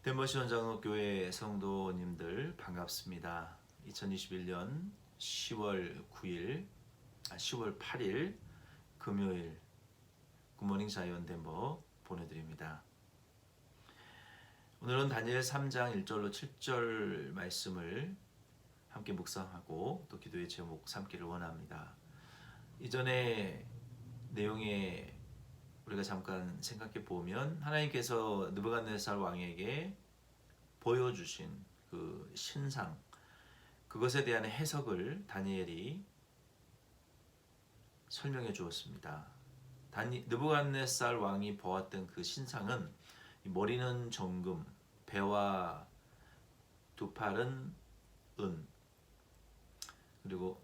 덴버시 장로교회 성도님들 반갑습니다. 2021년 10월 8일 금요일 굿모닝 자이언 덴버 보내드립니다. 오늘은 다니엘 3장 1절로 7절 말씀을 함께 묵상하고 또 기도의 제목 삼기를 원합니다. 이전에 내용에 우리가 잠깐 생각해 보면 하나님께서 느부갓네살 왕에게 보여주신 그 신상, 그것에 대한 해석을 다니엘이 설명해 주었습니다. 느부갓네살 왕이 보았던 그 신상은 머리는 정금, 배와 두 팔은 은, 그리고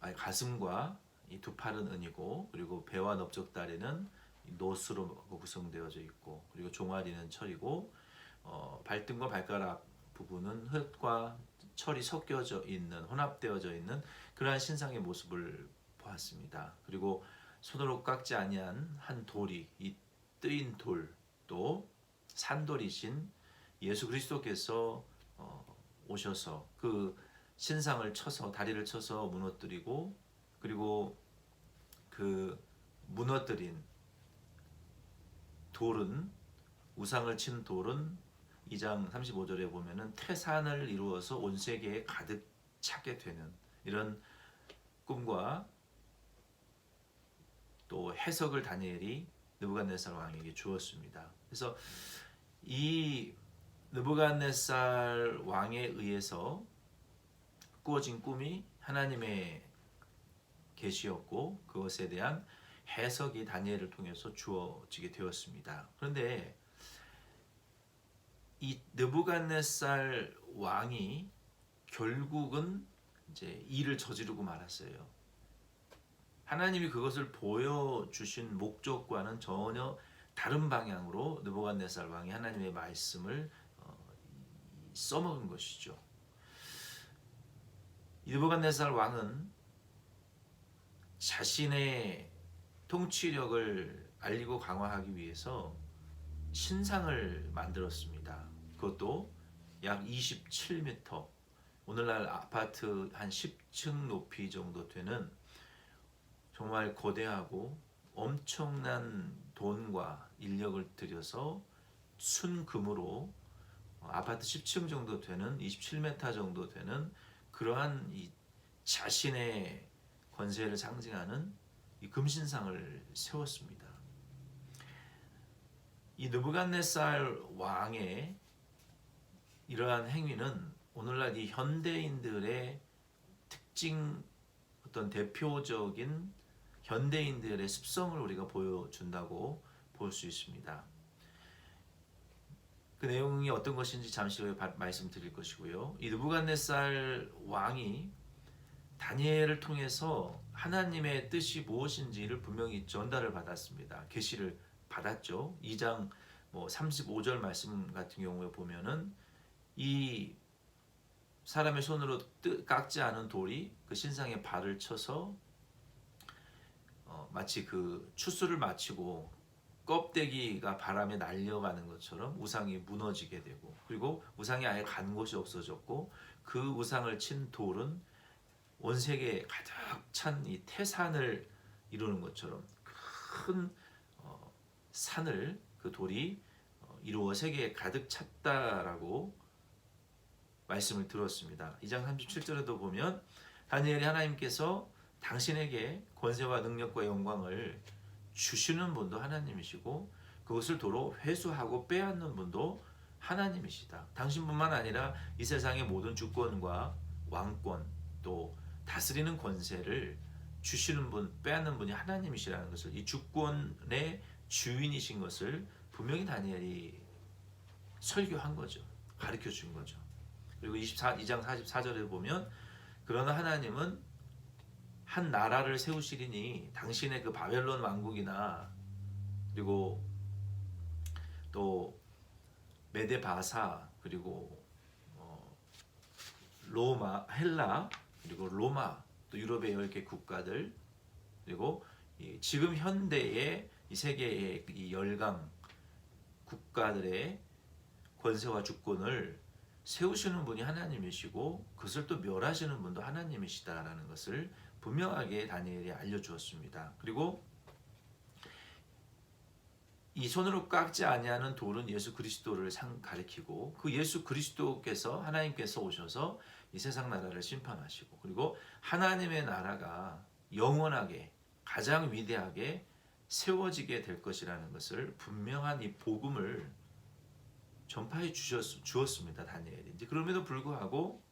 가슴과 이 두 팔은 은이고, 그리고 배와 넓적다리는 노스로 구성되어져 있고, 그리고 종아리는 철이고, 발등과 발가락 부분은 흙과 철이 섞여져 있는, 혼합되어져 있는 그러한 신상의 모습을 보았습니다. 그리고 손으로 깎지 아니한 한 돌이, 이 뜨인 돌, 또 산돌이신 예수 그리스도께서 오셔서 그 신상을 쳐서, 다리를 쳐서 무너뜨리고, 그리고 그 무너뜨린 돌은, 우상을 친 돌은 2장 35절에 보면은 태산을 이루어서 온 세계에 가득 차게 되는 이런 꿈과 또 해석을 다니엘이 느부갓네살 왕에게 주었습니다. 그래서 이 느부갓네살 왕에 의해서 꾸어진 꿈이 하나님의 계시였고, 그것에 대한 해석이 다니엘을 통해서 주어지게 되었습니다. 그런데 이 느부갓네살 왕이 결국은 이제 일을 저지르고 말았어요. 하나님이 그것을 보여주신 목적과는 전혀 다른 방향으로 느부갓네살 왕이 하나님의 말씀을 써먹은 것이죠. 이 느부갓네살 왕은 자신의 통치력을 알리고 강화하기 위해서 신상을 만들었습니다. 그것도 약 27m, 오늘날 아파트 한 10층 높이 정도 되는 정말 거대하고 엄청난 돈과 인력을 들여서 순금으로 아파트 10층 정도 되는, 27m 정도 되는 그러한 이 자신의 권세를 상징하는 이 금신상을 세웠습니다. 이 느부갓네살 왕의 이러한 행위는 오늘날 이 현대인들의 특징, 어떤 대표적인 현대인들의 습성을 우리가 보여준다고 볼 수 있습니다. 그 내용이 어떤 것인지 잠시 후에 말씀드릴 것이고요. 이 느부갓네살 왕이 다니엘을 통해서 하나님의 뜻이 무엇인지를 분명히 전달을 받았습니다. 계시를 받았죠. 2장 35절 말씀 같은 경우에 보면은 이 사람의 손으로 깎지 않은 돌이 그 신상에 발을 쳐서 마치 그 추수를 마치고 껍데기가 바람에 날려가는 것처럼 우상이 무너지게 되고, 그리고 우상이 아예 간 곳이 없어졌고, 그 우상을 친 돌은 온 세계에 가득 찬 이 태산을 이루는 것처럼 큰 산을, 그 돌이 이루어 세계에 가득 찼다라고 말씀을 들었습니다. 2장 37절에도 보면 다니엘이 하나님께서 당신에게 권세와 능력과 영광을 주시는 분도 하나님이시고, 그것을 도로 회수하고 빼앗는 분도 하나님이시다. 당신뿐만 아니라 이 세상의 모든 주권과 왕권, 또 다스리는 권세를 주시는 분, 빼앗는 분이 하나님이시라는 것을, 이 주권의 주인이신 것을 분명히 다니엘이 설교한 거죠. 가르쳐 준 거죠. 그리고 2장 44절에 보면 그러나 하나님은 한 나라를 세우시리니 당신의 그 바벨론 왕국이나, 그리고 또 메데바사, 그리고 로마, 헬라, 그리고 로마, 또 유럽의 10개 국가들, 그리고 지금 현대의 이 세계의 이 열강 국가들의 권세와 주권을 세우시는 분이 하나님이시고 그것을 또 멸하시는 분도 하나님이시다라는 것을 분명하게 다니엘이 알려주었습니다. 그리고 이 손으로 깎지 아니하는 돌은 예수 그리스도를 가리키고 그 예수 그리스도께서 하나님께서 오셔서 이 세상 나라를 심판하시고 그리고 하나님의 나라가 영원하게 가장 위대하게 세워지게 될 것이라는 것을 분명한 이 복음을 전파해 주었습니다. 다니엘이. 이제 그럼에도 불구하고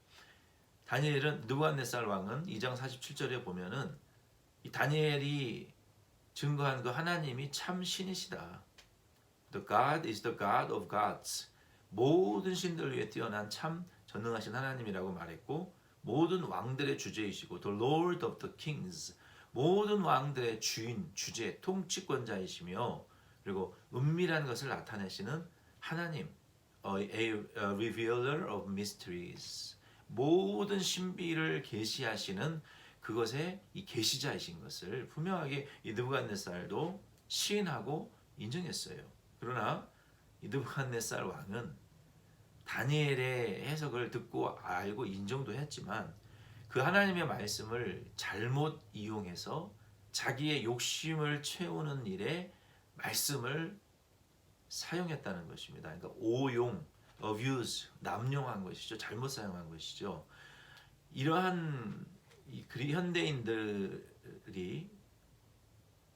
다니엘은 느부갓네살 왕은 2장 47절에 보면은 이 다니엘이 증거한 그 하나님이 참 신이시다. The God is the God of gods. 모든 신들 위에 뛰어난 참 전능하신 하나님이라고 말했고 모든 왕들의 주제이시고 The Lord of the kings. 모든 왕들의 주인, 주제, 통치권자이시며 그리고 은밀한 것을 나타내시는 하나님, a revealer of mysteries. 모든 신비를 계시하시는 그것의 이 계시자이신 것을 분명하게 이 느부갓네살도 시인하고 인정했어요. 그러나 이 느부갓네살 왕은 다니엘의 해석을 듣고 알고 인정도 했지만 그 하나님의 말씀을 잘못 이용해서 자기의 욕심을 채우는 일에 말씀을 사용했다는 것입니다. 그러니까 오용, abuse, 남용한 것이죠. 잘못 사용한 것이죠. 이러한 현대인들이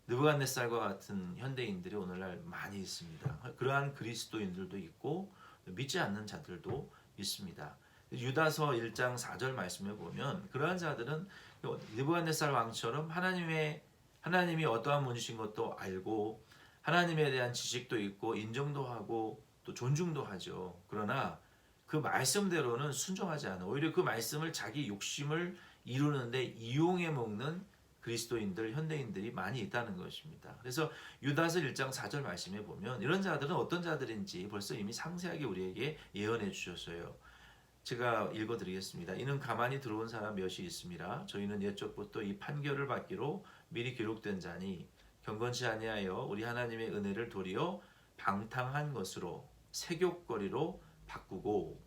느부갓네살과 같은 현대인들이 오늘날 많이 있습니다. 그러한 그리스도인들도 있고 믿지 않는 자들도 있습니다. 유다서 1장 4절 말씀에 보면 그러한 자들은 느부갓네살 왕처럼 하나님이 어떠한 분이신 것도 알고 하나님에 대한 지식도 있고 인정도 하고 또 존중도 하죠. 그러나 그 말씀대로는 순종하지 않아. 오히려 그 말씀을 자기 욕심을 이루는데 이용해 먹는 그리스도인들, 현대인들이 많이 있다는 것입니다. 그래서 유다서 1장 4절 말씀에 보면 이런 자들은 어떤 자들인지 벌써 이미 상세하게 우리에게 예언해 주셨어요. 제가 읽어드리겠습니다. 이는 가만히 들어온 사람 몇이 있습니다. 저희는 옛적부터 이 판결을 받기로 미리 기록된 자니 경건치 아니하여 우리 하나님의 은혜를 도리어 방탕한 것으로 색욕거리로 바꾸고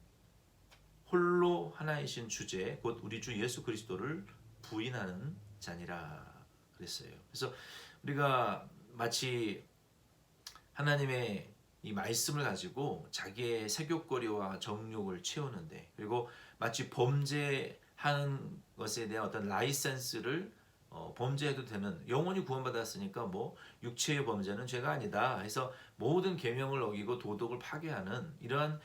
홀로 하나이신 주제 곧 우리 주 예수 그리스도를 부인하는 자니라 그랬어요. 그래서 우리가 마치 하나님의 이 말씀을 가지고 자기의 색욕거리와 정욕을 채우는데 그리고 마치 범죄하는 것에 대한 어떤 라이센스를 범죄해도 되는 영원히 구원받았으니까 뭐 육체의 범죄는 죄가 아니다 해서 모든 계명을 어기고 도덕을 파괴하는 이러한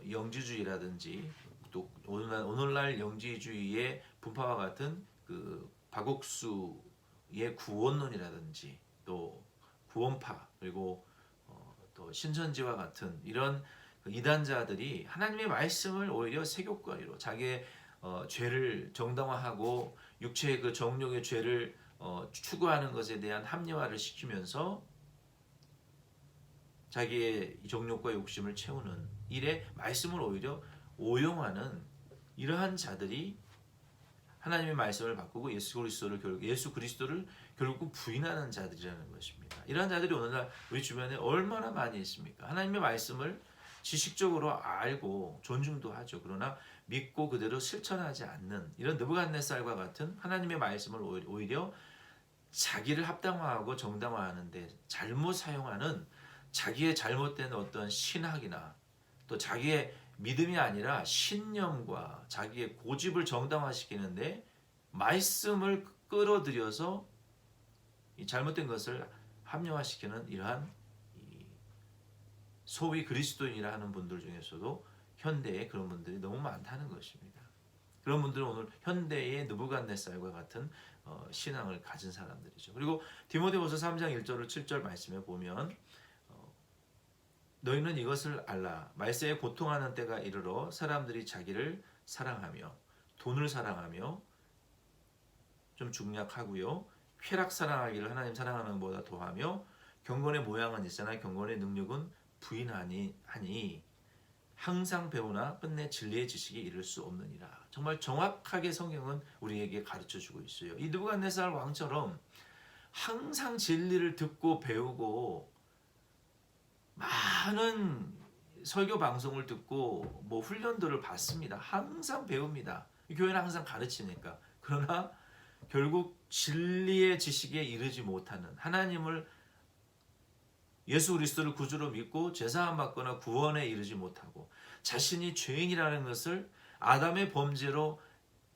영지주의라든지 또 오늘날 영지주의의 분파와 같은 그 박옥수의 구원론이라든지 또 구원파 그리고 또 신천지와 같은 이런 이단자들이 하나님의 말씀을 오히려 색욕거리로 자기의 죄를 정당화하고 육체의 그 정욕의 죄를 추구하는 것에 대한 합리화를 시키면서 자기의 정욕과 욕심을 채우는 일에 말씀을 오히려 오용하는 이러한 자들이 하나님의 말씀을 바꾸고 예수 그리스도를 결국 부인하는 자들이라는 것입니다. 이러한 자들이 오늘날 우리 주변에 얼마나 많이 있습니까? 하나님의 말씀을 지식적으로 알고 존중도 하죠. 그러나 믿고 그대로 실천하지 않는 이런 느부갓네살과 같은 하나님의 말씀을 오히려 자기를 합당화하고 정당화하는데 잘못 사용하는 자기의 잘못된 어떤 신학이나 또 자기의 믿음이 아니라 신념과 자기의 고집을 정당화시키는데 말씀을 끌어들여서 이 잘못된 것을 합리화시키는 이러한 소위 그리스도인이라 하는 분들 중에서도 현대에 그런 분들이 너무 많다는 것입니다. 그런 분들은 오늘 현대의 느부갓네살과 같은 신앙을 가진 사람들이죠. 그리고 디모데후서 3장 1절 7절 말씀에 보면 너희는 이것을 알라. 말세에 고통하는 때가 이르러 사람들이 자기를 사랑하며 돈을 사랑하며 좀 중약하고요. 쾌락 사랑하기를 하나님 사랑하는 것보다 더하며 경건의 모양은 있으나 경건의 능력은 부인하니 항상 배우나 끝내 진리의 지식이 이를 수 없느니라. 정말 정확하게 성경은 우리에게 가르쳐주고 있어요. 이 느부갓네살 왕처럼 항상 진리를 듣고 배우고 많은 설교 방송을 듣고 뭐 훈련들을 받습니다. 항상 배웁니다. 교회는 항상 가르치니까. 그러나 결국 진리의 지식에 이르지 못하는, 하나님을, 예수 그리스도를 구주로 믿고 제사함 받거나 구원에 이르지 못하고 자신이 죄인이라는 것을, 아담의 범죄로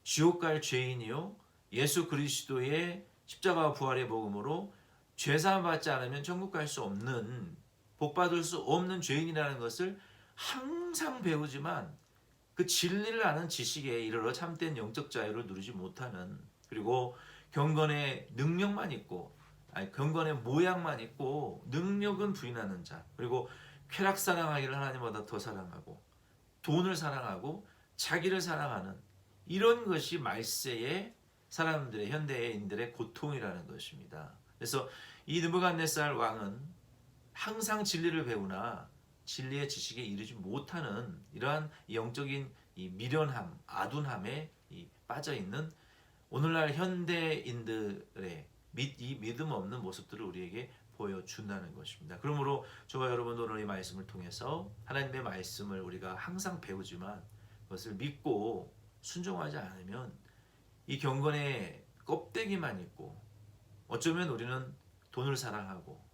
지옥 갈 죄인이요 예수 그리스도의 십자가 부활의 복음으로 죄사함 받지 않으면 천국 갈 수 없는, 복 받을 수 없는 죄인이라는 것을 항상 배우지만 그 진리를 아는 지식에 이르러 참된 영적 자유를 누리지 못하는, 그리고 경건의 능력만 있고, 아니 경건의 모양만 있고 능력은 부인하는 자, 그리고 쾌락 사랑하기를 하나님보다 더 사랑하고 돈을 사랑하고 자기를 사랑하는, 이런 것이 말세의 사람들의, 현대인들의 고통이라는 것입니다. 그래서 이 느부갓네살 왕은 항상 진리를 배우나 진리의 지식에 이르지 못하는 이러한 영적인 이 미련함, 아둔함에 빠져 있는 오늘날 현대인들의 이 믿음 없는 모습들을 우리에게 보여준다는 것입니다. 그러므로 저와 여러분 오늘 이 말씀을 통해서 하나님의 말씀을 우리가 항상 배우지만 그것을 믿고 순종하지 않으면 이 경건의 껍데기만 있고, 어쩌면 우리는 돈을 사랑하고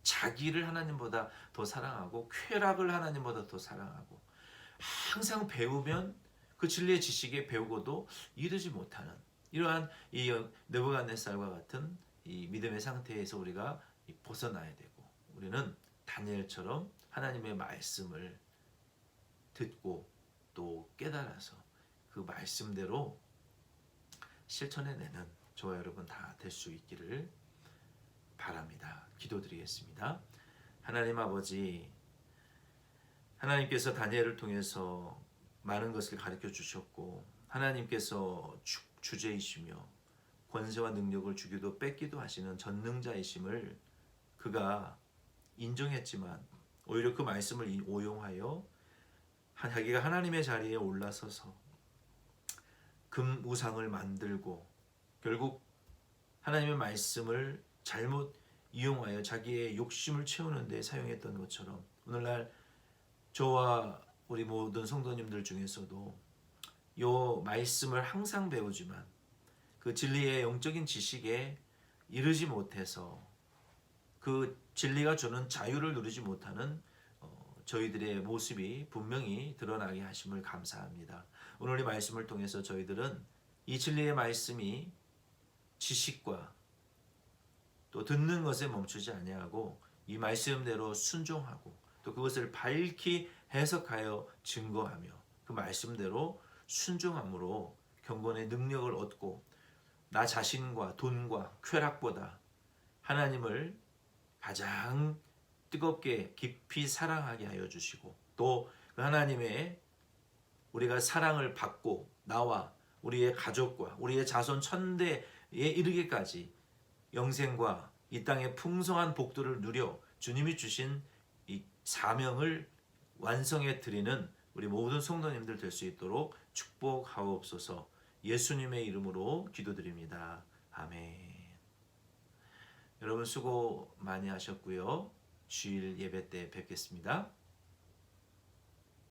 자기를 하나님보다 더 사랑하고 쾌락을 하나님보다 더 사랑하고, 항상 배우면 그 진리의 지식에 배우고도 이르지 못하는 이러한 이 느부갓네살과 같은 이 믿음의 상태에서 우리가 벗어나야 되고, 우리는 다니엘처럼 하나님의 말씀을 듣고 또 깨달아서 그 말씀대로 실천해내는 저와 여러분 다 될 수 있기를 바랍니다. 기도드리겠습니다. 하나님 아버지, 하나님께서 다니엘을 통해서 많은 것을 가르쳐 주셨고, 하나님께서 주제이시며 권세와 능력을 주기도 뺏기도 하시는 전능자이심을 그가 인정했지만 오히려 그 말씀을 오용하여 자기가 하나님의 자리에 올라서서 금 우상을 만들고 결국 하나님의 말씀을 잘못 이용하여 자기의 욕심을 채우는 데 사용했던 것처럼, 오늘날 저와 우리 모든 성도님들 중에서도 이 말씀을 항상 배우지만 그 진리의 영적인 지식에 이르지 못해서 그 진리가 주는 자유를 누리지 못하는 저희들의 모습이 분명히 드러나게 하심을 감사합니다. 오늘 이 말씀을 통해서 저희들은 이 진리의 말씀이 지식과 또 듣는 것에 멈추지 아니하고 이 말씀대로 순종하고 또 그것을 밝히 해석하여 증거하며 그 말씀대로 순종함으로 경건의 능력을 얻고 나 자신과 돈과 쾌락보다 하나님을 가장 뜨겁게 깊이 사랑하게 하여 주시고, 또 그 하나님의 우리가 사랑을 받고 나와 우리의 가족과 우리의 자손 천대에 이르기까지 영생과 이 땅의 풍성한 복들을 누려 주님이 주신 이 사명을 완성해 드리는 우리 모든 성도님들 될 수 있도록 축복하옵소서. 예수님의 이름으로 기도드립니다. 아멘. 여러분 수고 많이 하셨고요. 주일 예배 때 뵙겠습니다.